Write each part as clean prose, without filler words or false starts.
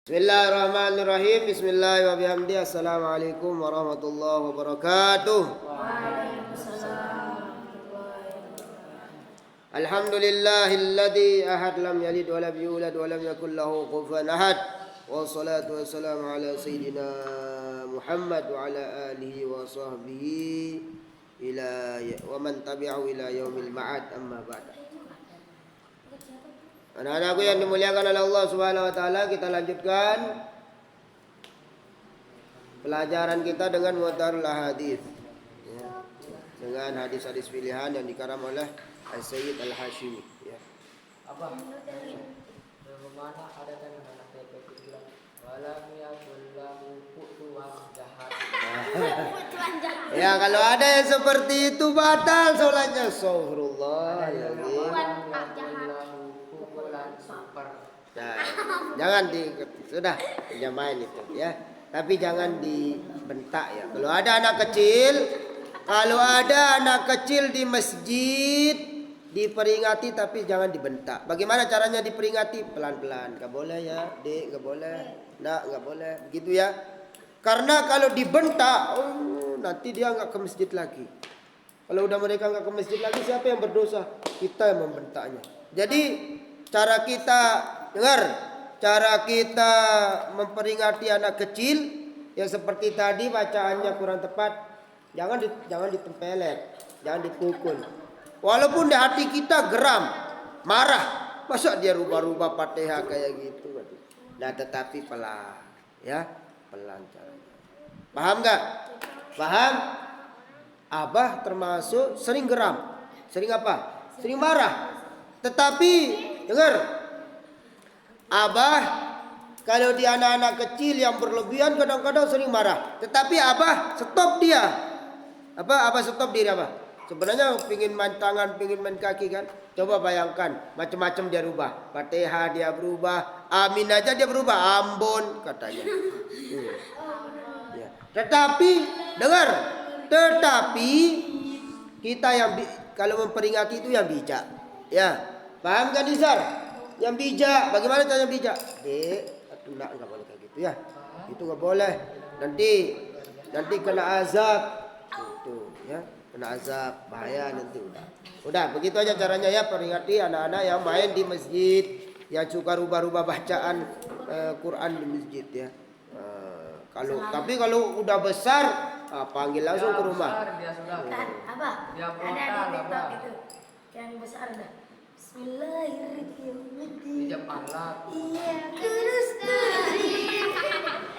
Bismillahirrahmanirrahim. Bismillah wa bihamdi. Assalamualaikum warahmatullahi wabarakatuh. Alhamdulillahilladzi ahad lam yalid wa lam yulad wa lam yakul lahu kufuwan ahad. Wassalatu wassalamu ala sayyidina Muhammad wa ala alihi wa sahbihi wa man tabi'ahu ila yaumil ma'ad, amma ba'da. Anak-anakku yang dimuliakan oleh Allah Subhanahu wa taala, kita lanjutkan pelajaran kita dengan muhtarul hadis. Ya. Dengan hadis-hadis pilihan yang dikaram oleh Sayyid Al-Hashimi, ya. Apa? Bagaimana ada tanda bilang walam yakullahu futuwan jahat. Ya, kalau ada yang seperti itu batal salatnya. Astagfirullah. Nah, jangan sudah jamain itu, ya. Tapi jangan dibentak, ya. Kalau ada anak kecil di masjid diperingati, tapi jangan dibentak. Bagaimana caranya diperingati? Pelan-pelan. Enggak boleh ya, Dek, enggak boleh. Nak, enggak boleh. Begitu ya. Karena kalau dibentak, nanti dia enggak ke masjid lagi. Kalau udah mereka enggak ke masjid lagi, siapa yang berdosa? Kita yang membentaknya. Jadi cara kita memperingati anak kecil yang seperti tadi bacaannya kurang tepat, jangan ditempelet, jangan dipukul. Walaupun di hati kita geram, marah, masa dia rubah-rubah Fatihah kayak gitu. Nah, tetapi pelan, ya, pelan caranya. Paham nggak? Paham? Abah termasuk sering geram, sering apa? Sering marah. Tetapi dengar, Abah kalau di anak-anak kecil yang berlebihan kadang-kadang sering marah. Tetapi Abah stop dia. Abah stop diri Abah. Sebenarnya pingin main tangan, pingin main kaki kan. Coba bayangkan, macam-macam dia rubah. Fatihah dia berubah, amin aja dia berubah, Ambon katanya. Ya. Tetapi dengar, kita yang kalau memperingati itu yang bijak. Ya, paham kan Nizar? Yang bijak, bagaimana cara yang bijak? Dek, enggak boleh kayak gitu ya. Itu enggak boleh. Nanti kena azab. Itu ya, kena azab, bahaya nanti Udah, begitu aja caranya ya, peringati anak-anak yang main di masjid, yang suka rubah-rubah bacaan Quran di masjid ya. Tapi kalau udah besar, panggil langsung ke rumah. Abah, ada di TikTok itu yang besar dah. Bismillahirrahmanirrahim. Iya, terus.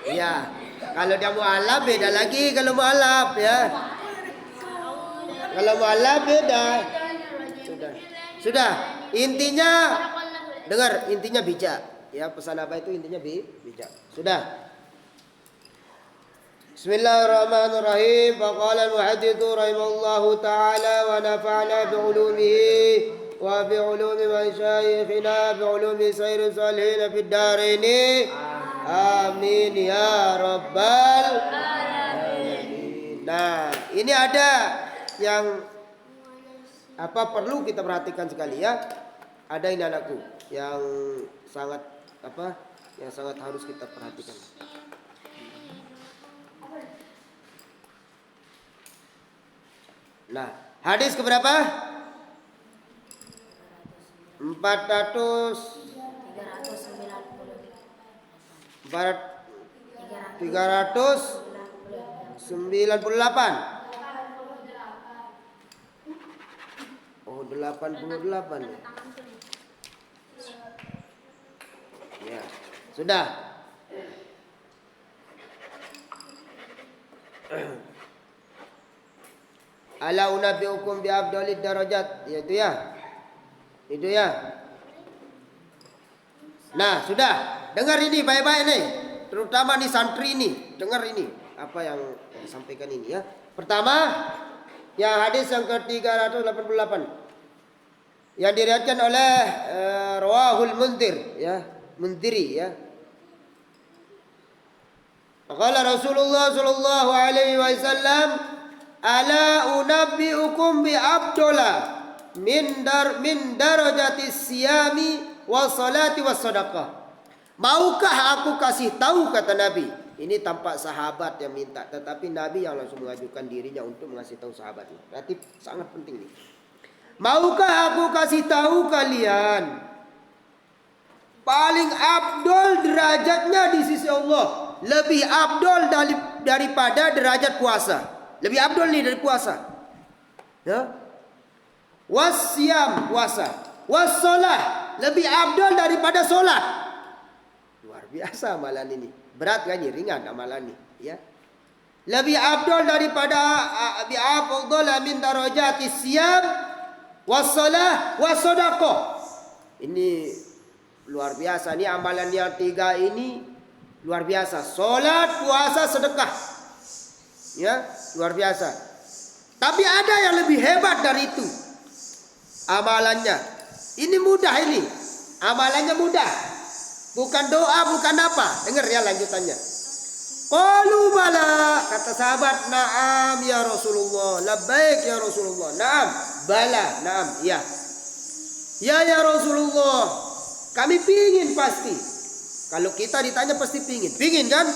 Iya. Kalau dia mualaf beda lagi, kalau mualaf ya. Kalau mualaf beda. Sudah. Intinya dengar, intinya bijak. Ya, pesan apa itu intinya bijak. Sudah. Bismillahirrahmanirrahim. Faqala al-muhadditsu rahimahullahu taala wa nafa'na bi'ulumihi wa bi'ulumi masyayikhina bi'ulumi sayyidil salihin fid dharain. Amin ya rabbal alamin. Nah, ini ada yang perlu kita perhatikan sekali ya. Ada ini anakku yang sangat harus kita perhatikan. Nah, hadis keberapa? 398. Oh, 88 ya. Sudah. Ala unabbiukum bi afdhalid darajat, yaitu ya. Itu ya. Nah, sudah. Dengar ini baik-baik nih. Terutama nih santri ini. Dengar ini apa yang disampaikan ini ya. Pertama, yang hadis yang ke-388. Yang diriwayatkan oleh Rawahul Mundhir ya, Mundhiri ya. Qala Rasulullah sallallahu alaihi wasallam, ala unabbiukum bi abdullah min darajatis siyami was salati was sadaqah. Maukah aku kasih tahu, kata Nabi. Ini tampak sahabat yang minta, tetapi Nabi yang langsung mengajukan dirinya untuk mengasih tahu sahabatnya. Berarti sangat penting nih. Maukah aku kasih tahu kalian paling abdol derajatnya di sisi Allah, lebih abdol daripada derajat puasa. Lebih abdol nih dari puasa. Ya. Wasyam, puasa. Wassalah, lebih abdol daripada solat. Luar biasa amalan ini. Berat kan? Ringan amalan ini, ya. Lebih abdol daripada bi afdal min darajatis siyam wassalah wassadaqah. Ini luar biasa. Ini amalan yang 3 ini luar biasa. Salat, puasa, sedekah. Ya, luar biasa. Tapi ada yang lebih hebat dari itu. Amalannya. Ini mudah ini. Amalannya mudah. Bukan doa, bukan apa. Dengar ya lanjutannya. Qalu bala, kata sahabat, na'am ya Rasulullah, labbaik ya Rasulullah. Na'am, bala, na'am, ya. Ya Rasulullah, kami pingin pasti. Kalau kita ditanya pasti pingin. Pingin kan?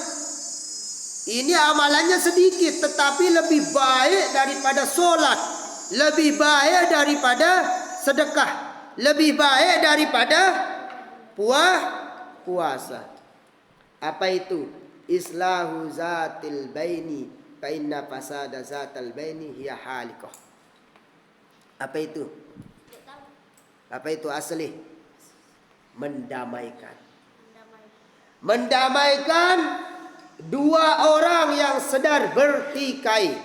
Ini amalannya sedikit, tetapi lebih baik daripada solat, lebih baik daripada sedekah, lebih baik daripada puasa. Apa itu? Islahu zatil baini fa inna fasada zatal baini hiya halikah. Apa itu? Apa itu asli? Mendamaikan. Mendamaikan dua orang yang sedang bertikai.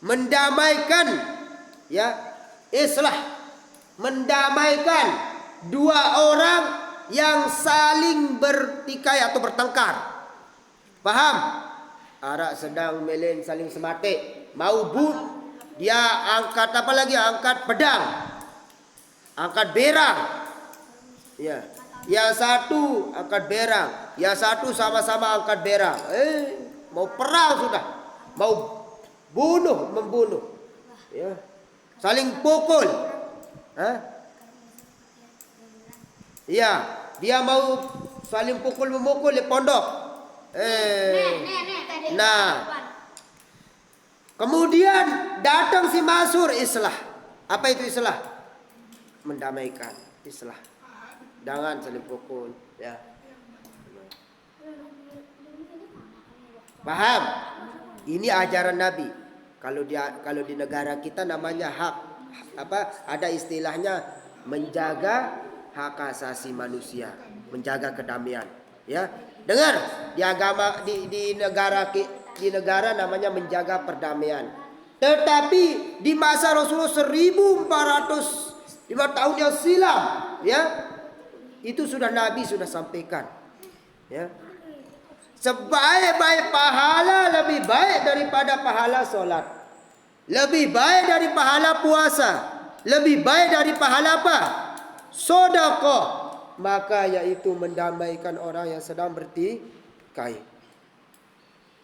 Mendamaikan, ya, islah. Mendamaikan dua orang yang saling bertikai atau bertengkar. Paham? Arak sedang meleng saling sematik. Mau dia angkat apa lagi? Angkat pedang. Angkat berang. Ya. Yang satu angkat berang. Yang satu sama-sama angkat berang. Mau perang sudah. Mau membunuh. Ya. Saling pukul. Ya, dia mau saling memukul di pondok. Nah, kemudian datang si Mas'ur, islah. Apa itu islah? Mendamaikan, islah. Jangan saling pukul, ya. Paham? Ini ajaran Nabi. Kalau di negara kita namanya hak, ada istilahnya menjaga hak asasi manusia, menjaga kedamaian, ya. Dengar, di negara namanya menjaga perdamaian. Tetapi di masa Rasulullah 1405 tahun yang silam, ya, itu sudah Nabi sudah sampaikan, ya. Sebaik-baik pahala lebih baik daripada pahala solat, lebih baik dari pahala puasa, lebih baik dari pahala apa? Sedekah. Maka yaitu mendamaikan orang yang sedang bertikai.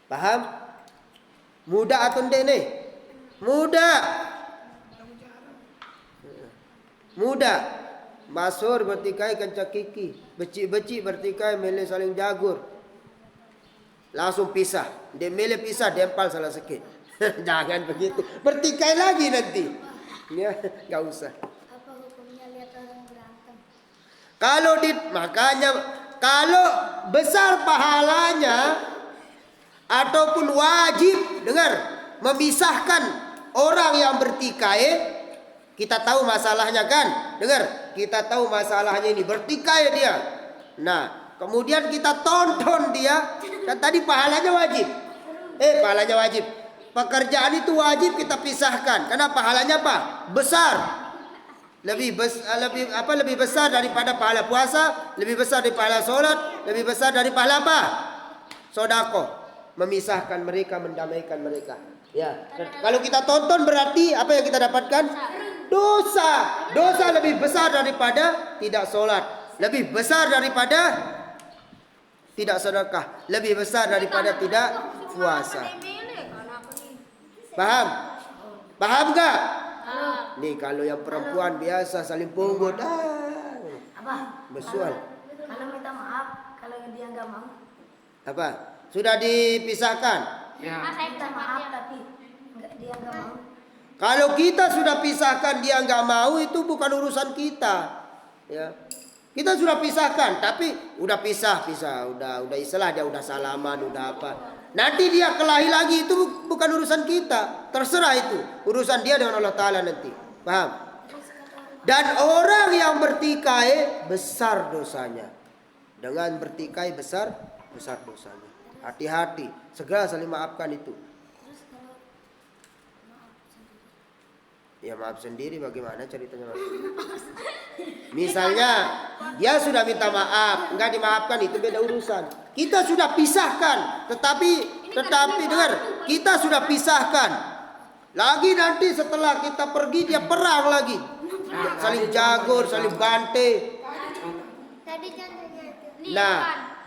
Paham? Mudah atau tidak nih? Mudah. Mas'ur bertikai kencak kiki, becik-becik bertikai meleh saling jagur. Langsung pisah. Dia meleh pisah, dempal salah sikit. Jangan begitu. Bertikai lagi nanti. Ya, enggak usah. Kalau besar pahalanya ataupun wajib, dengar, memisahkan orang yang bertikai, kita tahu masalahnya kan? Dengar, kita tahu masalahnya ini, bertikai dia. Nah, kemudian kita tonton dia, kan tadi pahalanya wajib. Pahalanya wajib. Pekerjaan itu wajib kita pisahkan. Karena pahalanya apa? Besar. Lebih besar daripada pahala puasa, lebih besar dari pahala solat, lebih besar dari pahala apa? Sedekah. Memisahkan mereka, mendamaikan mereka. Ya. Kalau kita tonton berarti apa yang kita dapatkan? Dosa. Dosa lebih besar daripada tidak solat, lebih besar daripada tidak sedekah, lebih besar daripada tidak puasa. Paham? Paham enggak? Nih kalau yang perempuan biasa saling pungut, besual. Kalau minta maaf, kalau nggak mau. Apa? Sudah dipisahkan. Ya. Saya minta maaf tapi dia nggak mau. Kalau kita sudah pisahkan dia nggak mau, itu bukan urusan kita. Ya. Kita sudah pisahkan, tapi udah pisah, udah istilah dia udah salaman, udah apa. Nanti dia kelahi lagi, itu bukan urusan kita. Terserah itu, urusan dia dengan Allah Ta'ala nanti. Paham? Dan orang yang bertikai besar dosanya. Dengan bertikai besar dosanya. Hati-hati, segera saling maafkan itu. Ya maaf sendiri, bagaimana ceritanya maaf sendiri? Misalnya dia sudah minta maaf, enggak dimaafkan, itu beda urusan. Kita sudah pisahkan, tetapi dengar, kita sudah pisahkan. Lagi nanti setelah kita pergi dia perang lagi. Saling jagur, saling bantai. Nah,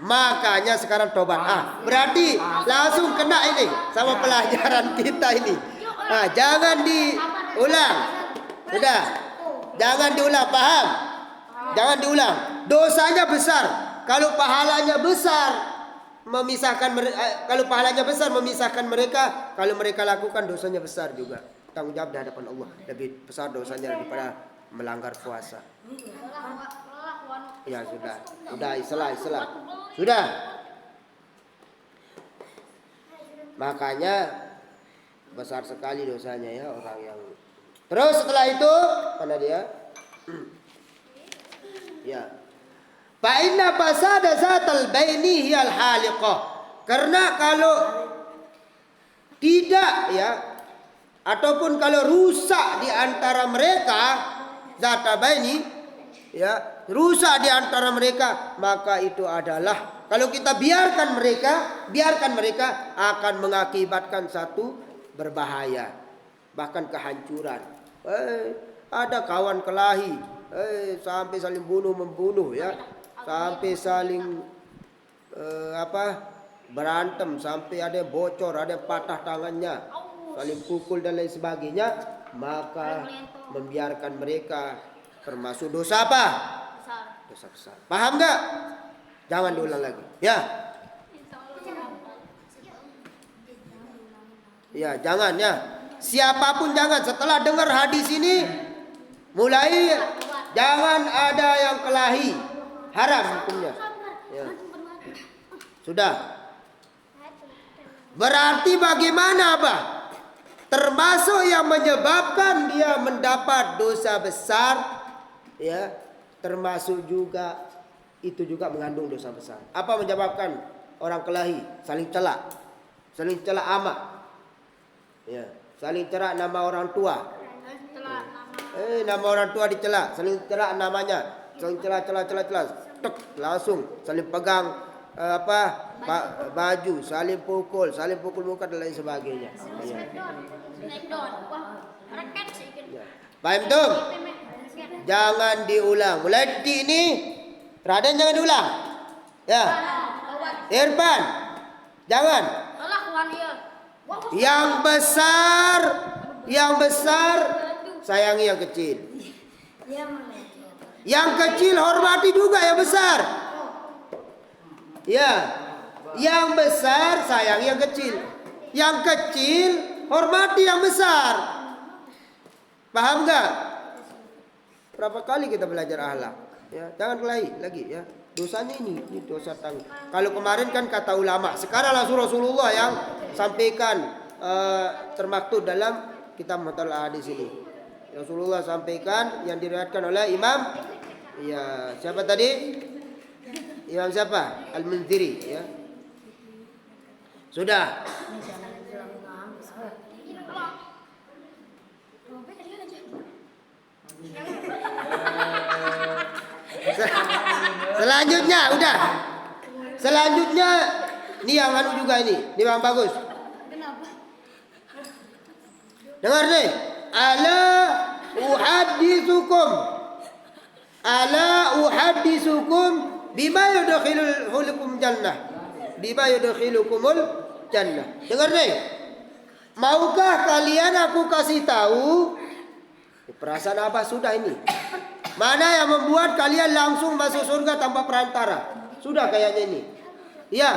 makanya sekarang tobat. Berarti langsung kena ini sama pelajaran kita ini. Nah, jangan diulang. Sudah. Jangan diulang, paham? Jangan diulang. Dosanya besar. Kalau pahalanya besar memisahkan mereka, kalau mereka lakukan dosanya besar juga. Tanggung jawab di hadapan Allah. Lebih besar dosanya daripada melanggar puasa. Ya sudah. Sudah Islam. Sudah. Makanya besar sekali dosanya ya orang yang. Terus setelah itu mana dia? Ya. Fa inna fasada zatal baini hiyal haliqah. Karena kalau tidak ya, ataupun kalau rusak di antara mereka zata baini ya, rusak di antara mereka, maka itu adalah kalau kita biarkan mereka akan mengakibatkan satu berbahaya, bahkan kehancuran. Ada kawan kelahi, sampai saling membunuh ya, sampai saling berantem, sampai ada yang bocor, ada yang patah tangannya, saling pukul dan lain sebagainya, maka membiarkan mereka termasuk dosa apa? Dosa besar. Paham nggak? Jangan diulang lagi. Ya. Ya, jangan ya. Siapapun jangan, setelah dengar hadis ini mulai jangan ada yang kelahi. Haram hukumnya. Ya. Sudah. Berarti bagaimana, Abah? Termasuk yang menyebabkan dia mendapat dosa besar, ya, termasuk juga itu juga mengandung dosa besar. Apa menyebabkan orang kelahi? Saling cela amak, ya, saling cela nama orang tua, nama orang tua dicela, saling cela namanya, saling cela, langsung saling pegang baju, saling pukul muka dan lain sebagainya. Ya. Paham tuh? Jangan diulang. Mulai detik ini Raden jangan diulang. Ya. Irfan, jangan. Yang besar sayangi yang kecil. Yang kecil hormati juga yang besar. Ya. Yang besar sayangi yang kecil. Yang kecil hormati yang besar. Paham enggak? Berapa kali kita belajar akhlak? Ya, jangan kelahi lagi ya. Dosanya ini dosa tanggung. Kalau kemarin kan kata ulama, sekarang langsung Rasulullah yang sampaikan termaktub dalam kitab Mutala'ah di sini. Rasulullah sampaikan yang diriwayatkan oleh Imam, ya, siapa tadi? Imam siapa? Al-Munziri ya. Sudah. Selanjutnya udah. Selanjutnya ini yang anu juga ini yang bagus. Dengar nih. Ala uhadditsukum bima yudkhilukum jannah. Bima yudkhilukumul jannah. Dengar nih. Maukah kalian aku kasih tahu? Perasaan apa sudah ini? Mana yang membuat kalian langsung masuk surga tanpa perantara? Sudah kayaknya ini. Iya.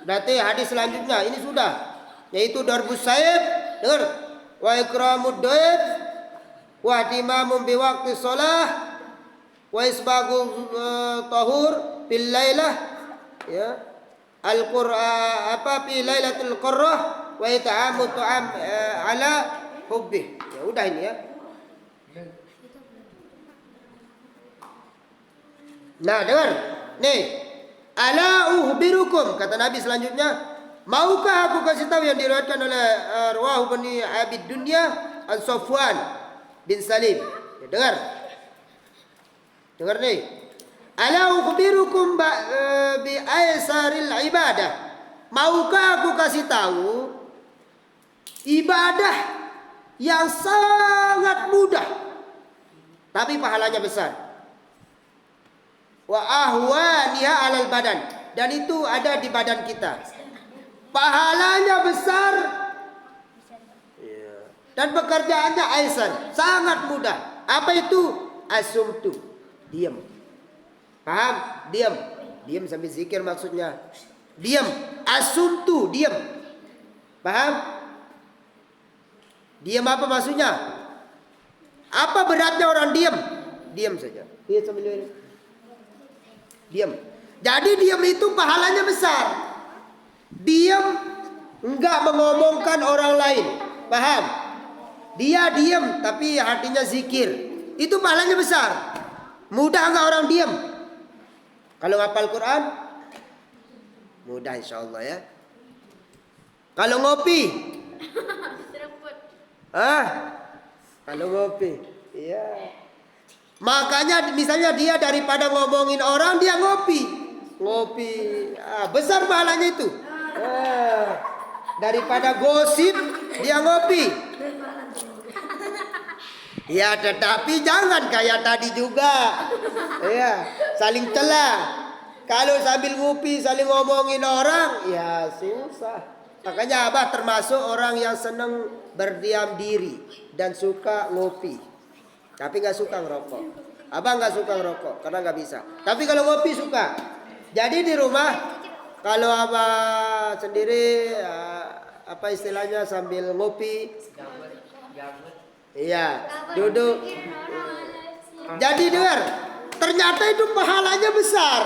Berarti hadis selanjutnya ini sudah, yaitu darbus saib, dengar, wa ikramud dhaif, wa ihtimamum bi waqti shalah, wa isbaghu tahur fil lailah, ya. Al-Qur'an fi lailatul qurrah wa it'amu ta'am ala hubbi. Ya udah ini ya. Nah, dengar. Nih. Ala uhbirukum, kata Nabi selanjutnya, maukah aku kasih tahu yang diriwayatkan oleh Rawahu Bani Abid Dunya an Safwan bin Salim. Ya, dengar. Dengar nih. Ala ukhbirukum bi aisaril ibadah. Maukah aku kasih tahu ibadah yang sangat mudah tapi pahalanya besar. Wa ahwaniha alal badan, dan itu ada di badan kita. Pahalanya besar dan pekerjaannya aisan, sangat mudah. Apa itu? Asumtu, diam. Paham? Diam. Diam sambil zikir maksudnya. Diam. Asumtu, diam. Paham? Diam apa maksudnya? Apa beratnya orang diam? Diam saja. Lihat sambil lihat. Diam. Jadi diam itu pahalanya besar. Diam enggak mengomongkan orang lain. Paham? Dia diam tapi hatinya zikir. Itu pahalanya besar. Mudah enggak orang diam? Kalau ngapal Quran? Mudah insyaallah ya. Kalau ngopi? Kalau ngopi? Iya. Makanya misalnya dia daripada ngomongin orang, dia ngopi. Ngopi. Besar pahalanya itu. Daripada gosip, dia ngopi. Ya, tetapi jangan kayak tadi juga. Ya, saling celah. Kalau sambil ngopi, saling ngomongin orang, ya susah. Makanya Abah termasuk orang yang senang berdiam diri dan suka ngopi. Tapi nggak suka ngerokok. Abah nggak suka ngerokok karena nggak bisa. Tapi kalau ngopi suka. Jadi di rumah kalau Abah sendiri apa istilahnya sambil ngopi, iya duduk. Jadi dengar, ternyata itu pahalanya besar.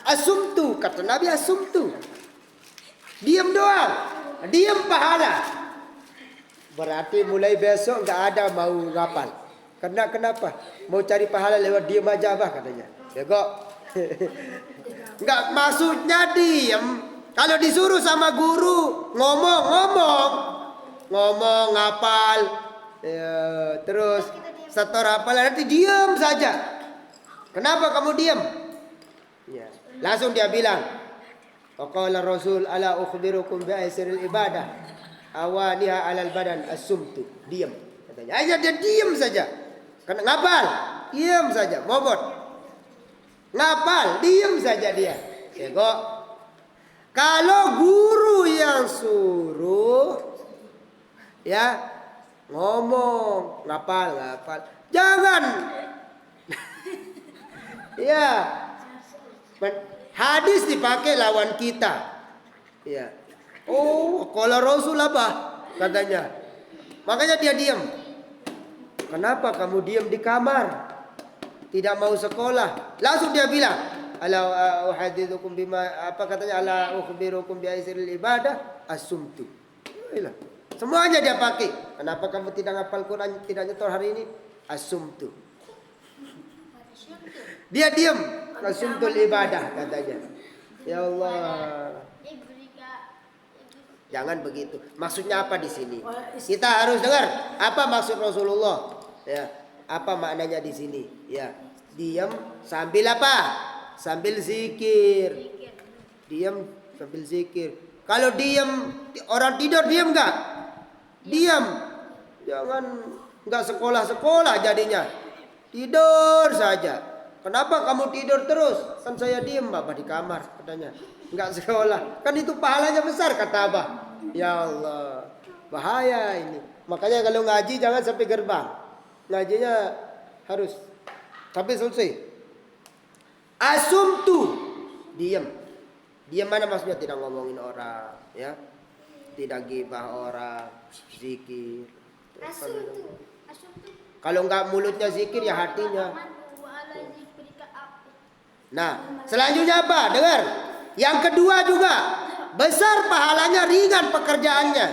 Asumtu, kata Nabi asumtu. Diam doang, diam pahala. Berarti mulai besok nggak ada mau ngapal. Kenapa? Mau cari pahala lewat diam aja Abah katanya. Ya kok. Enggak maksudnya diam. Kalau disuruh sama guru ngomong ngapal, ya, terus setor hafalan nanti diam saja. Kenapa kamu diam? Ya. Langsung dia bilang, qala Rasul ala ukhbirukum bi aisiril ibadah awaniha alal badan asumtu. Diam katanya. Aja dia diam saja. Karena ngapal, diam saja, bobot. Ngapal, diam saja dia. Ya kok. Kalau guru yang suruh, ya ngomong, ngapal. Jangan. Ya. Hadis dipakai lawan kita. Ya. Oh, kalau Rasul apa? Katanya. Makanya dia diam. Kenapa kamu diam di kamar? Tidak mau sekolah. Langsung dia bilang, ala uhadithukum bima, apa katanya, ala ukhbirukum bi aisiril ibadah asumtu. Semuanya dia pakai. Kenapa kamu tidak hafal Quran, tidak nyetor hari ini? Asumtu. Dia diam. Asumtul ibadah katanya. Ya Allah. Jangan begitu. Maksudnya apa di sini? Kita harus dengar apa maksud Rasulullah. Ya, apa maknanya di sini? Ya, diam sambil apa? Sambil zikir. Diam sambil zikir. Kalau diam, orang tidur diam enggak? Diam. Jangan enggak sekolah jadinya. Tidur saja. Kenapa kamu tidur terus? Kan saya diam Bapak di kamar katanya. Enggak sekolah. Kan itu pahalanya besar kata Abah. Ya Allah. Bahaya ini. Makanya kalau ngaji jangan sampai gerbang. Ngajinya harus sampai selesai. Asumtu. Diam. Diam mana maksudnya? Tidak ngomongin orang, ya. Tidak gibah orang, zikir. Kalau enggak mulutnya zikir ya hatinya. Nah, selanjutnya apa? Dengar. Yang kedua juga, besar pahalanya, ringan pekerjaannya.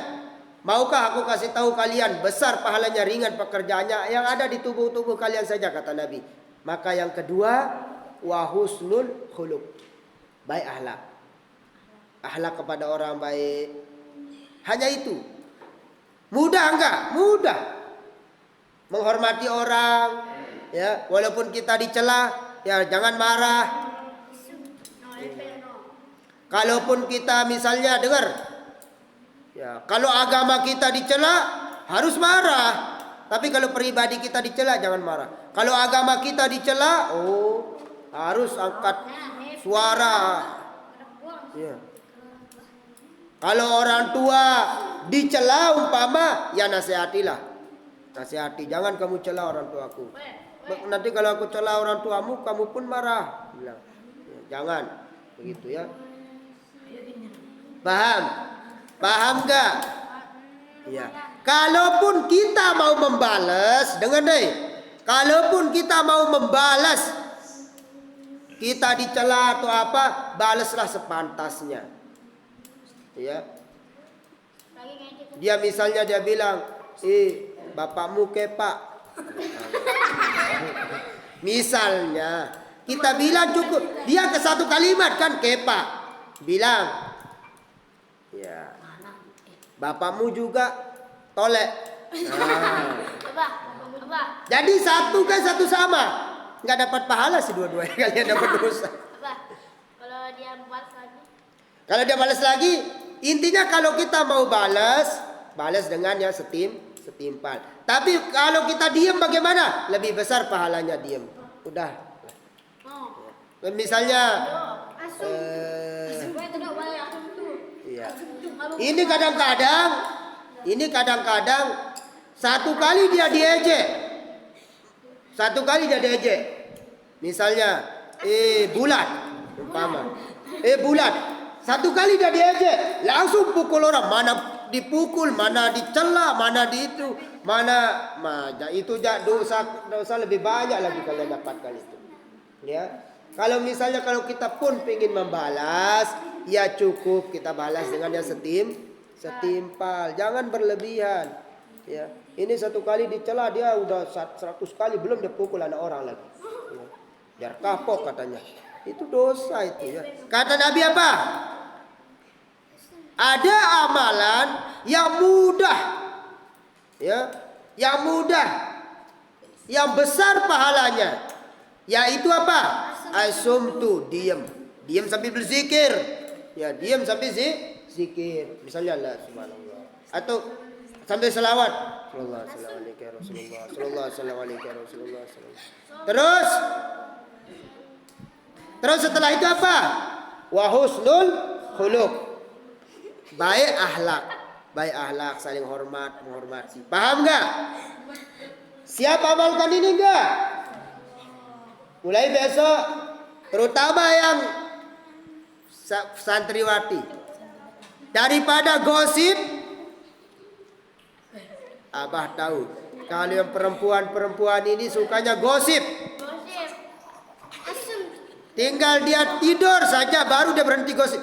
Maukah aku kasih tahu kalian, besar pahalanya, ringan pekerjaannya yang ada di tubuh-tubuh kalian saja, kata Nabi. Maka yang kedua, wa husnul khuluq. Baik akhlak. Akhlak kepada orang baik. Hanya itu. Mudah enggak? Mudah. Menghormati orang, ya, walaupun kita dicela, ya jangan marah. Kalaupun kita misalnya dengar, ya, kalau agama kita dicela harus marah. Tapi kalau pribadi kita dicela jangan marah. Kalau agama kita dicela, oh harus angkat suara. Ya. Kalau orang tua dicela umpama, ya nasihatilah. Nasihati, jangan kamu cela orang tuaku. Nanti kalau aku cela orang tuamu, kamu pun marah. Bilang, ya, jangan begitu ya. Paham? Paham gak? Ya. Kalaupun kita mau membalas, dengar deh. Kalaupun kita mau membalas, kita dicela atau apa, balaslah sepantasnya. Ya. Dia misalnya dia bilang, bapakmu kepak. Misalnya, kita bilang cukup. Dia ke satu kalimat kan kepak. Bilang, ya, bapakmu juga tolek. Nah. Jadi satu kan satu sama. Nggak dapat pahala sih dua-duanya, kalian dapat dosa. Kalau dia balas lagi? Kalau dia balas lagi, intinya kalau kita mau balas dengan yang setimpal. Tapi kalau kita diam bagaimana? Lebih besar pahalanya diam. Udah. Misalnya iya. Ini kadang-kadang satu kali dia diejek. Misalnya bulat umpama. Bulat. Satu kali dia diejek, langsung pukul orang. Mana dipukul, mana dicela, mana di itu, mana itu dosa lebih banyak lagi kalian dapatkan itu. Ya. Kalau misalnya kalau kita pun ingin membalas, ya cukup kita balas dengan yang setimpal. Jangan berlebihan. Ya. Ini satu kali dicela dia udah 100 kali belum dia pukul anak orang lagi. Ya. Biar kapok katanya. Itu dosa itu ya. Kata Nabi apa? Ada amalan yang mudah. Ya, yang mudah. Yang besar pahalanya. Yaitu apa? Asumtu, diam. Diam sambil berzikir. Ya, diam sambil zikir. Misalnya Allah subhanallah. Atau sambil selawat. Sallallahu alaihi Rasulullah. Sallallahu alaihi Rasulullah. Terus setelah itu apa? Wa husnul khuluq. Baik akhlak, saling menghormati. Paham enggak? Siap amalkan ini enggak? Mulai besok, terutama yang santriwati. Daripada gosip, Abah tahu. Kalau yang perempuan ini sukanya gosip. Tinggal dia tidur saja baru dia berhenti gosip.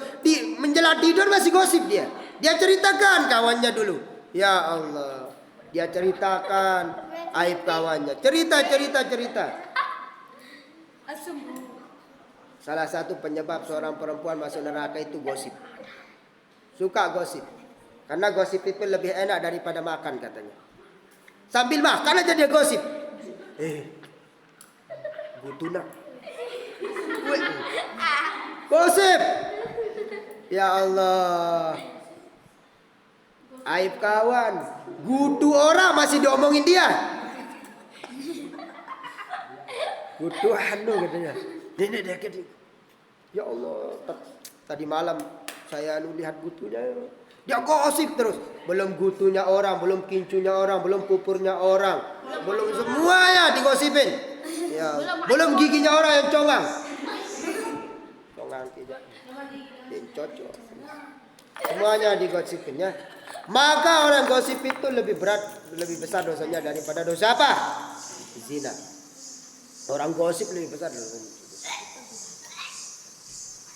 Menjelang tidur masih gosip dia. Dia ceritakan kawannya dulu. Ya Allah. Dia ceritakan aib kawannya. Cerita. Salah satu penyebab seorang perempuan masuk neraka itu gosip. Suka gosip. Karena gosip itu lebih enak daripada makan katanya. Sambil makan aja dia gosip. Butuna. Gosip. Ya Allah. Aib kawan. Gudu orang masih diomongin dia. Gudu anu katanya. Ini dia. Ya Allah. Tadi malam saya lihat gutunya. Dia gosip terus. Belum gutunya orang, belum kincunya orang, belum pupurnya orang. Belum semuanya digosipin. Ya, belum giginya orang yang congang. tidak cocok. Semuanya digosipin ya. Maka orang gosip itu lebih berat, lebih besar dosanya daripada dosa apa? Zina. Orang gosip lebih besar dosanya.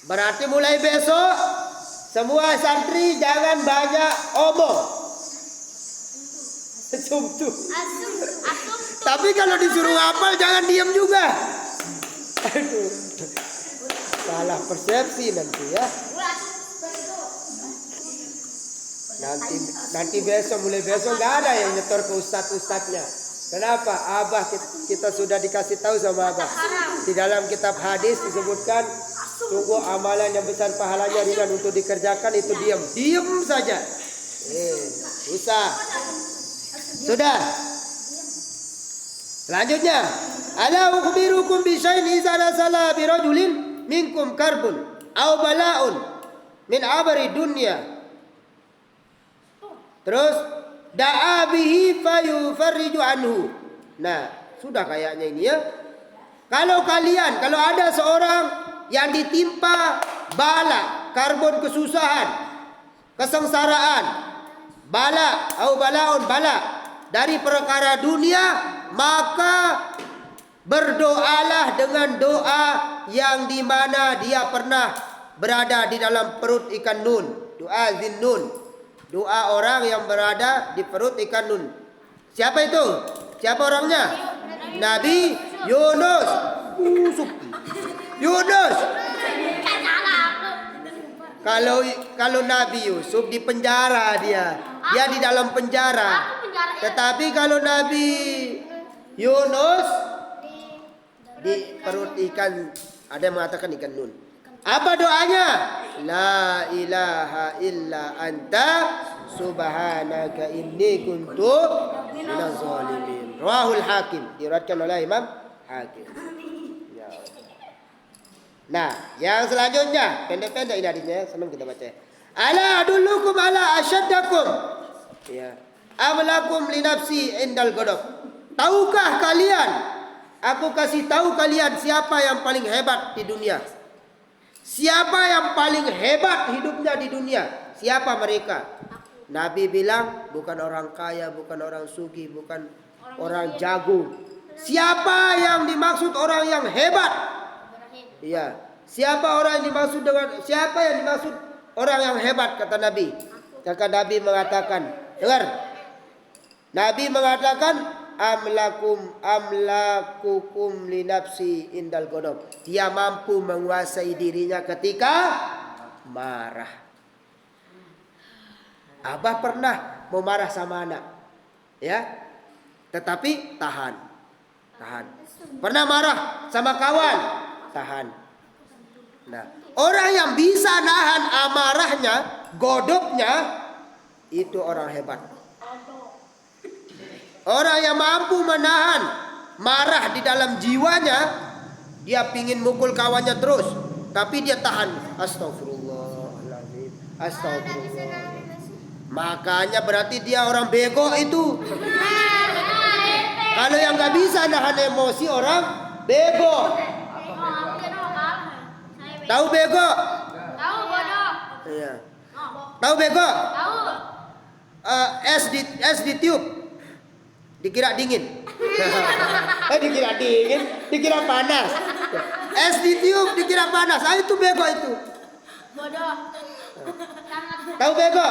Berarti mulai besok semua santri jangan banyak omong. Sumtu. Tapi kalau disuruh hafal jangan diam juga. Aduh. Salah persepsi nanti ya. Nanti besok mulai besok nggak ada yang nyetor ke ustadznya. Kenapa? Abah kita sudah dikasih tahu sama Abah. Di dalam kitab hadis disebutkan sungguh amalan yang besar pahalanya ringan untuk dikerjakan itu diam. Diam saja. Usah. Sudah. Selanjutnya, ala ukhbirukum bi syai'in idza nasala bi rajulin minkum karbun aw bala'un min abari dunya. Terus da'a bihi fayufarriju anhu. Nah, sudah kayaknya ini ya. Kalau ada seorang yang ditimpa bala, karbon kesusahan, kesengsaraan, bala atau balaun bala dari perkara dunia, maka berdoalah dengan doa yang dimana dia pernah berada di dalam perut ikan nun. Doa zinnun. Doa orang yang berada di perut ikan nun. Siapa itu? Siapa orangnya? Nabi Yunus. Yunus. Kalau Nabi Yusuf di penjara dia di dalam penjara. Tetapi kalau Nabi Yunus di perut ikan, ada yang mengatakan ikan nun. Apa doanya? La ilaha illa anta subhanaka inni kuntu minaz zalimin. Rawahul Hakim, diriwayatkan oleh Imam Hakim. Ya. Nah, yang selanjutnya pendek-pendek ini hadisnya, senang kita baca. Ala adullukum ala asyaddakum. Ya. Amlakum li nafsi indal ghadab. Tahukah kalian? Aku kasih tahu kalian siapa yang paling hebat di dunia. Siapa yang paling hebat hidupnya di dunia? Siapa mereka? Nabi bilang bukan orang kaya, bukan orang sugih, bukan orang jago. Siapa yang dimaksud orang yang hebat? Iya. Siapa yang dimaksud orang yang hebat, kata Nabi? Kata Nabi mengatakan, dengar. Nabi mengatakan amlakukum li nafsi indal ghadab. Dia mampu menguasai dirinya ketika marah. Abah pernah mau marah sama anak, ya, tetapi tahan. Pernah marah sama kawan, tahan. Nah, orang yang bisa nahan amarahnya, godopnya, itu orang hebat. Orang yang mampu menahan marah di dalam jiwanya, dia pingin mukul kawannya terus, tapi dia tahan. Astagfirullahaladzim, astagfirullah. Makanya berarti dia orang bego itu. Kalau yang nggak bisa nahan emosi orang bego. Tahu bego? Tahu bodoh. Iya. Tahu bego? Tahu. Es di tiup. Dikira dingin. Dikira dingin, dikira panas. Es ditiup dikira panas. Itu bego itu. Bodoh. Tahu bego?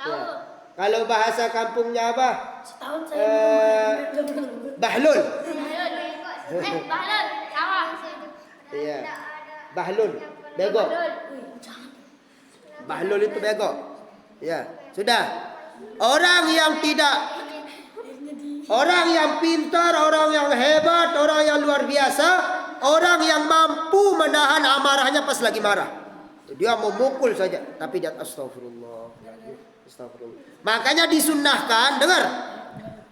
Tahu. Ya. Kalau bahasa kampungnya apa? Setahun saya Bahlul. Bahlul. Sawah. Iya. Bahlul. Bego. Bahlul itu bego. Ya, sudah. Orang yang pintar, orang yang hebat, orang yang luar biasa, orang yang mampu menahan amarahnya pas lagi marah. Dia mau mukul saja, tapi dia astagfirullah. Makanya disunnahkan, dengar.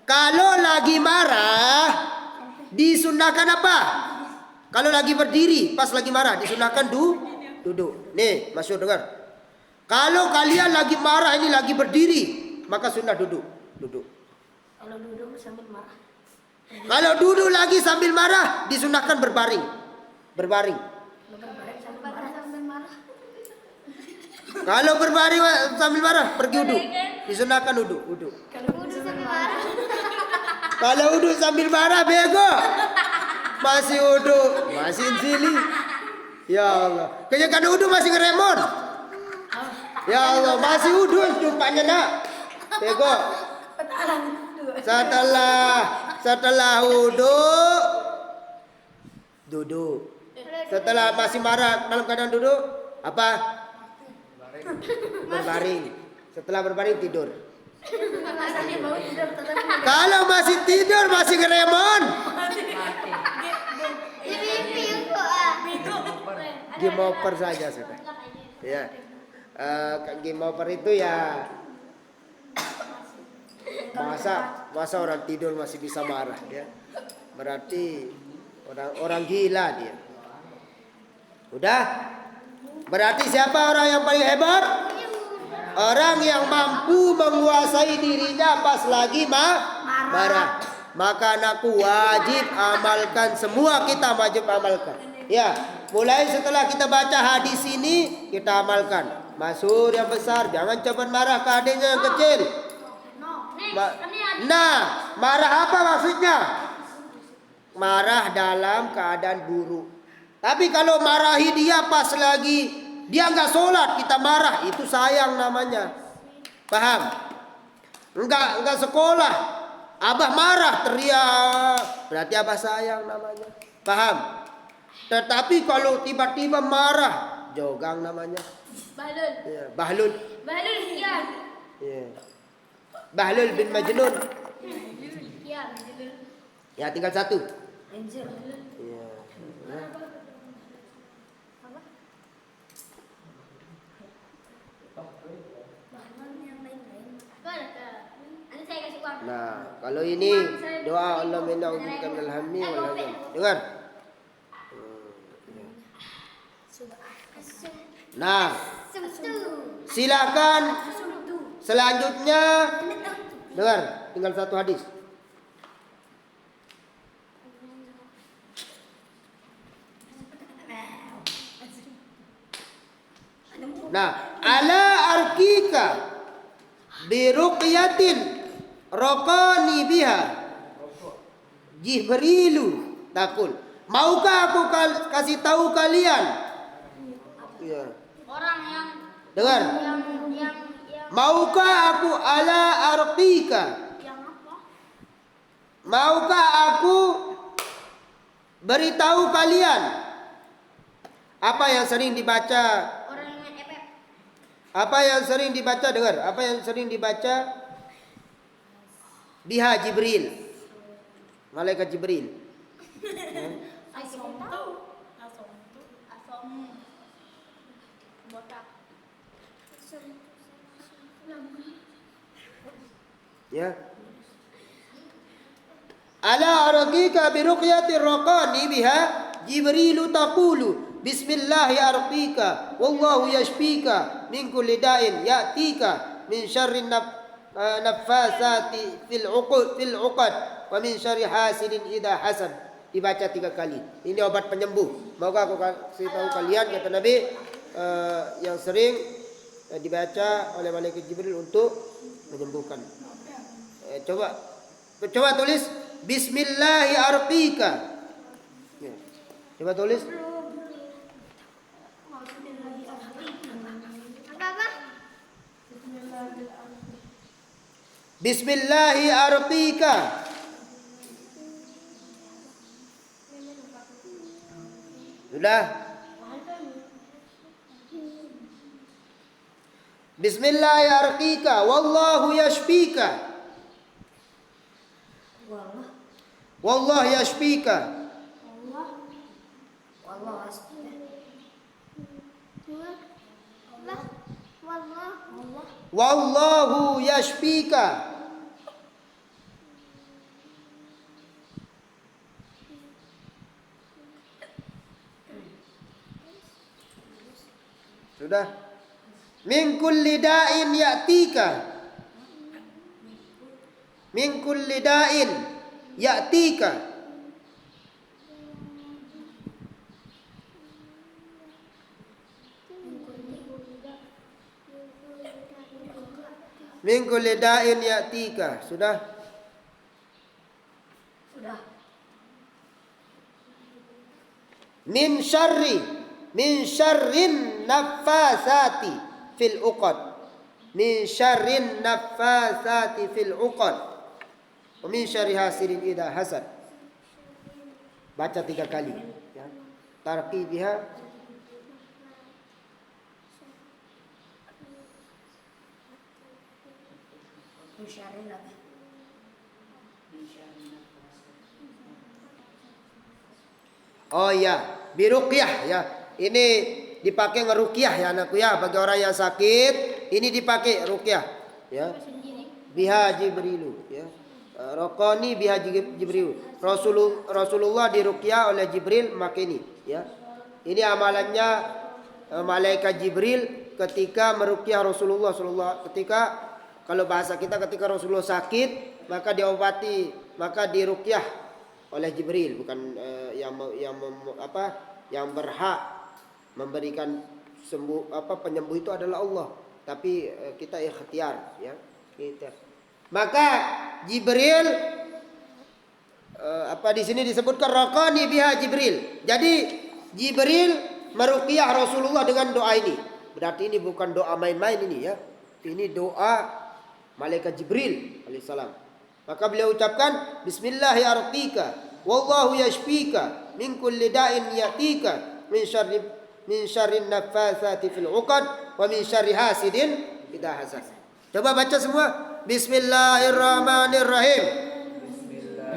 Kalau lagi marah, disunnahkan apa? Kalau lagi berdiri, pas lagi marah, disunnahkan duduk. Nih, masyhur dengar. Kalau kalian lagi marah ini lagi berdiri, maka sunnah duduk. Kalau duduk sambil marah. Kalau duduk lagi sambil marah, disunahkan berbaring. Kalau berbaring sambil marah, pergi wudhu. Disunahkan wudhu. Udah sampai marah. Kalau wudhu sambil marah, bego. Masih wudhu, masih insili. Ya Allah. Kayaknya kan wudhu masih ngeremon. Ya Allah, masih wudhu jumpanya nak. Bego. Setelah wudhu, duduk. Setelah masih marah dalam keadaan duduk, apa? Berbaring. Setelah berbaring tidur. Kalau masih tidur masih ngeremon. Game over saja sudah. Ya. Game over itu ya masa orang tidur masih bisa marah ya. Berarti orang gila dia. Udah? Berarti siapa orang yang paling hebat? Orang yang mampu menguasai dirinya pas lagi marah. Maka anakku wajib amalkan, semua kita wajib amalkan. Ya, mulai setelah kita baca hadis ini kita amalkan. Masur yang besar, jangan coba marah ke adiknya yang kecil. Marah apa maksudnya? Marah dalam keadaan buruk. Tapi kalau marahi dia pas lagi dia nggak sholat, kita marah, itu sayang namanya. Paham? Enggak sekolah, abah marah teriak, berarti abah sayang namanya. Paham? Tetapi kalau tiba-tiba marah, jogang namanya. Bahlul. Ya, Bahlul. Bahlul ya. Ya. Bahlul bin Majnun. Ya, Bahlul. Ya, tinggal satu. Anjir. Ya. Nah, kalau ini doa Allah mena'udzubika minal hammi wal hazan. Dengar. Nah, silakan selanjutnya dengar, tinggal satu hadis. Nah, ala arkika biruqyatin raqani biha Jibrilu takul. Maukah aku kasih tahu kalian? Ya. Orang yang Dengar. Maukah aku ala arqika? yang apa? Maukah aku beritahu kalian apa yang sering dibaca? Orang yang efek. Apa yang sering dibaca? Dengar. Apa yang sering dibaca? Biha Jibril. Malaikat Jibril. Asom botak. Ya. Ala arqika bi ruqyati raqani biha Jibrilu taqulu bismillahi arqika wallahu yashfika min kulli da'in ya'tika min syarri nafasati fil uqad wa min syarri hasidin idha hasad. Dibaca 3 kali. Ini obat penyembuh. Moga aku kasih tahu kalian, kata Nabi, yang sering dibaca oleh malaikat Jibril untuk menyembuhkan. Coba tulis bismillahi arqika. Ya. Coba tulis. Apa? Bismillahi arqika. Sudah? Bismillahi arqika wallahu yashfika. Wallah yashfika. Wallahu yashfika. Sudah? Min kulli da'in ya'tika. Min kulli da'in ya'tika. Min kulli da'in ya'tika. Sudah? Sudah. Min syarrin naffasati fil uqad. Min syarrin naffasati fil uqad. Wa min syarri hasidin idza hasad. Baca 3 kali ya. Tarqi biha Musyarin apa? Oh ya, biruqyah ya. Ini dipakai ngeruqyah ya anakku ya, bagi orang yang sakit, ini dipakai ruqyah ya. Biha Jibrilu ya. Raqani biha Jibril. Rasulullah diruqyah oleh Jibril maka ini ya. Ini amalannya malaikat Jibril ketika meruqyah Rasulullah ketika kalau bahasa kita ketika Rasulullah sakit maka diobati, maka diruqyah oleh Jibril, bukan yang berhak memberikan penyembuh itu adalah Allah, tapi kita ikhtiar ya. Maka Jibril di sini disebutkan raqani biha Jibril. Jadi Jibril meruqyah Rasulullah dengan doa ini. Berarti ini bukan doa main-main ini ya. Ini doa malaikat Jibril alaihissalam. Maka beliau ucapkan bismillahi arqika wallahu yashfika min kulli da'in yatika min syarrin naffasati fil 'uqad wa min syarri hasidin idza hasad. Coba baca semua. Bismillahirrahmanirrahim.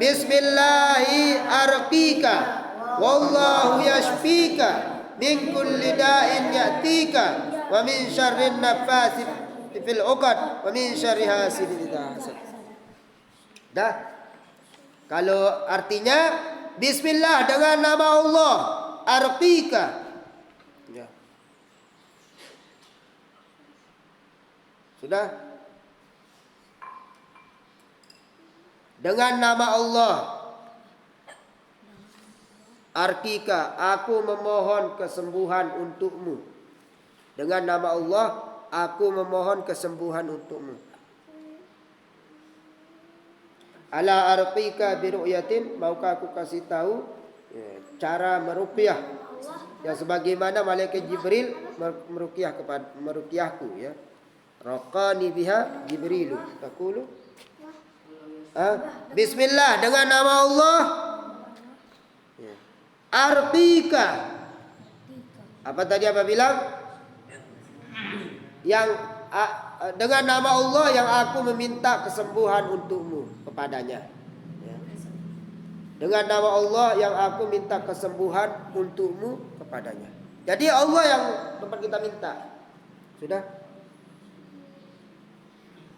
Bismillahi arqika wallahu yashfika min kulli da'in yatika wa min syarrin naffasati fil 'uqad wa min syarri hasidin idza hasad. Dah. Kalau artinya bismillah dengan nama Allah arqika. Ya. Sudah? Dengan nama Allah arqika, aku memohon kesembuhan untukmu. Dengan nama Allah aku memohon kesembuhan untukmu. Ala arqika bi ru'yatin, maukah aku kasih tahu cara meruqyah yang sebagaimana malaikat Jibril meruqyahku ya. Raqani biha Jibrilu. Taqulu bismillah dengan nama Allah arqika. Apa tadi apa bilang? Yang dengan nama Allah yang aku meminta kesembuhan untukmu kepadanya ya. Dengan nama Allah yang aku minta kesembuhan untukmu kepadanya. Jadi Allah yang tempat kita minta. Sudah?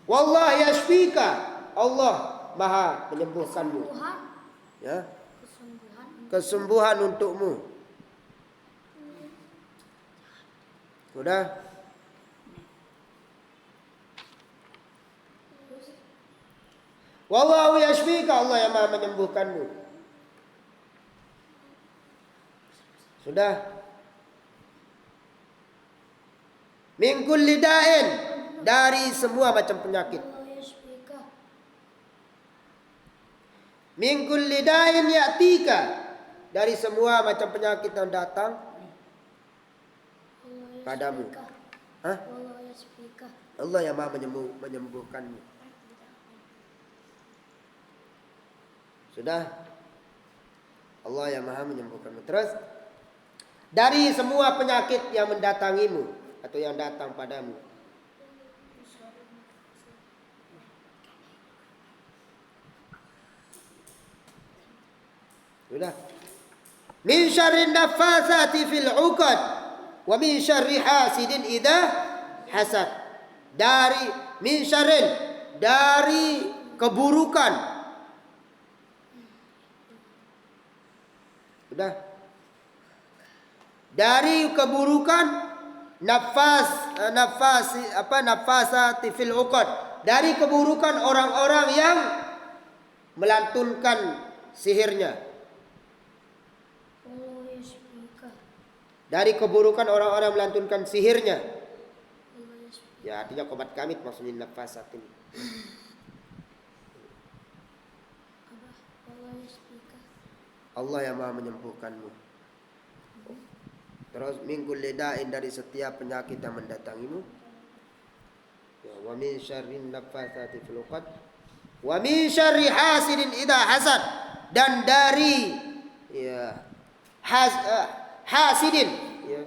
Wallah yashfika, Allah maha menyembuhkanmu ya. Kesembuhan untukmu. Sudah? Wallahu yashfika, Allah yang maha menyembuhkanmu. Sudah? Min kulli da'in, dari semua macam penyakit. Min kulli da'in ya'tika, dari semua macam penyakit yang datang padamu. Hah? Allah yang maha menyembuhkanmu. Sudah? Allah yang maha menyembuhkanmu. Terus dari semua penyakit yang mendatangimu atau yang datang padamu. Sudah? Min syarrin naffasati fil 'uqad wa min syarri hasidin idza hasad. Dari min syarrin, dari keburukan. Sudah? Dari keburukan nafasati fil 'uqad, dari keburukan orang-orang yang melantunkan sihirnya. Dari keburukan orang-orang melantunkan sihirnya. Ya artinya qobat kamit maksudnya nafasat ini. Allah yang maha menyembuhkanmu. Terus mingkul lidain dari setiap penyakit yang mendatangimu. Ya, wa min syarrin nafasati fil uqad. Wa min syarri hasidin idza hasad, dan dari ya hasidin ya,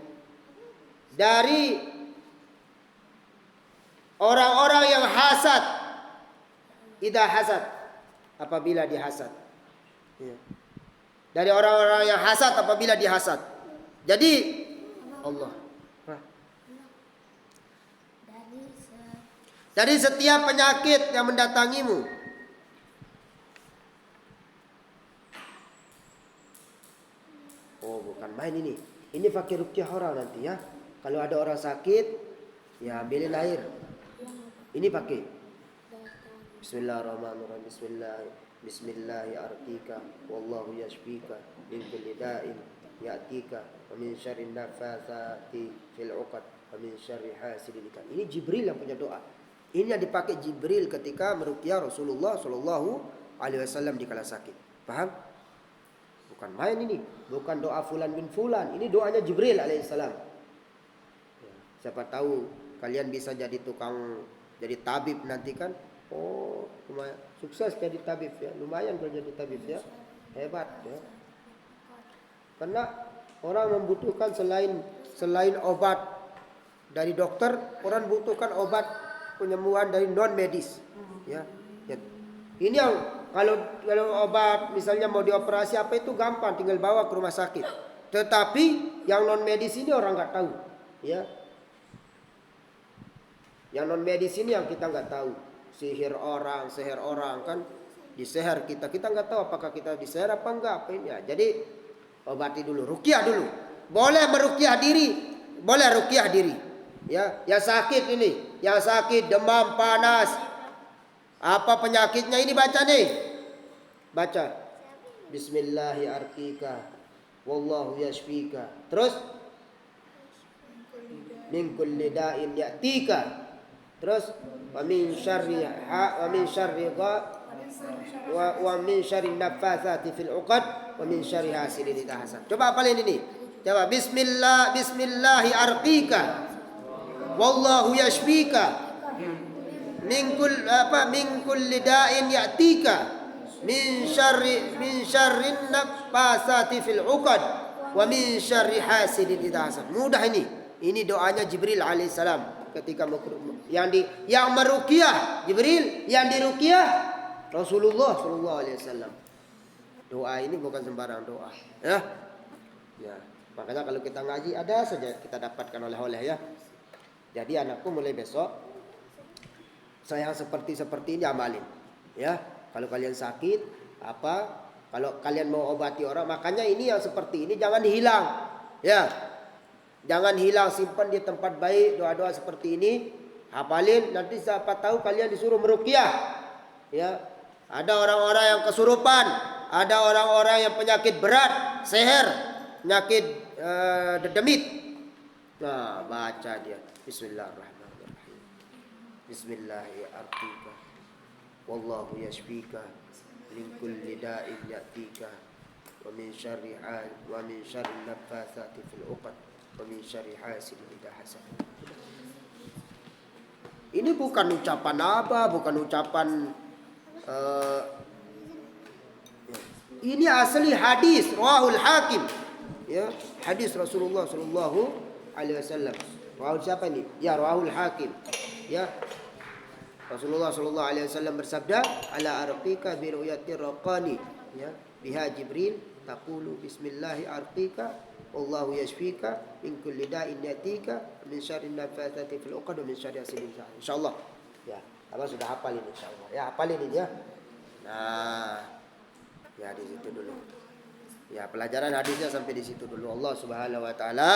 dari orang-orang yang hasad, idza hasad, apabila dihasad ya. Dari orang-orang yang hasad apabila dihasad. Jadi Allah dari setiap penyakit yang mendatangimu. Oh, bukan main ini. Ini pakai ruqyah orang nanti ya. Kalau ada orang sakit, ya ambilin air. Ini pakai. Bismillahirrahmanirrahim. Bismillahi arqika wallahu yashfika min kulli da'in ya'tika wa min syarri nafasati fil 'uqad wa min syarri hasidin. Ini Jibril yang punya doa. Ini yang dipakai Jibril ketika meruqyah Rasulullah sallallahu alaihi wasallam di kala sakit. Paham? Bukan main ini, bukan doa fulan bin fulan. Ini doanya Jibril alaihissalam. Ya, siapa tahu kalian bisa jadi tukang, jadi tabib nanti kan. Oh, lumayan sukses jadi tabib ya. Lumayan kalau jadi tabib ya. Hebat ya. Karena orang membutuhkan selain obat dari dokter, orang butuhkan obat penyembuhan dari non medis. Ya. Ya. Ini yang kalau obat misalnya mau dioperasi apa itu gampang, tinggal bawa ke rumah sakit. Tetapi yang non medis ini orang nggak tahu, ya. Yang non medis ini yang kita nggak tahu. Seher orang kan diseher kita nggak tahu apakah kita diseher apa enggak apa ini ya. Jadi obati dulu, ruqyah dulu. Boleh meruqyah diri, boleh ruqyah diri. Ya, yang sakit ini, yang sakit demam panas, apa penyakitnya ini baca nih. Baca. Bismillahi arqika wallahu yashfika. Terus min kulli da'in ya'tika. Terus wa min syarri nafasati fil 'uqad wa min syarri hasidin idza hasad. Coba hafalin ini. Coba bismillahi arqika wallahu yashfika min kulli da'in ya'tika min syarrin nafasati fil 'uqad wa min syarri hasidin idza hasad. Mudah ini. Ini doanya Jibril alaihissalam ketika yang meruqyah Jibril, yang diruqyah Rasulullah sallallahu alaihi wasallam. Doa ini bukan sembarang doa, ya. Ya, makanya kalau kita ngaji ada saja kita dapatkan oleh-oleh ya. Jadi anakku mulai besok saya seperti ini amalin, ya. Kalau kalian sakit kalau kalian mau obati orang, makanya ini yang seperti ini jangan hilang, ya. Jangan hilang, simpan di tempat baik doa-doa seperti ini. Hafalin, nanti siapa tahu kalian disuruh meruqyah. Ya. Ada orang-orang yang kesurupan, ada orang-orang yang penyakit berat, seher, penyakit dedemit. Nah, baca dia. Bismillahirrahmanirrahim. Bismillahirrahmanirrahim. Wallahu yashfika min kulli da'in ya'tika wa min syarri nafasati fil 'uqad wa min syarri hasidin idza hasad. Ini bukan ucapan bukan ucapan ini asli hadis rawahul Hakim, ya, hadis Rasulullah sallallahu alaihi wasallam. Rawahul siapa ini? Ya, rawahul Hakim. Ya. Rasulullah sallallahu alaihi wasallam bersabda, "Ala arqika bi ru'yati raqani." Ya, biha Jibril taqulu bismillahi arqika wallahu yashfika min kulli da'in yatika min syarri nafasati fil 'uqad wa min syarri hasidin. Insyaallah. Ya, Abang sudah hafal ini insyaallah. Ya, hafal ini ya. Nah, ya di situ dulu. Ya, pelajaran hadisnya sampai di situ dulu. Allah Subhanahu wa taala.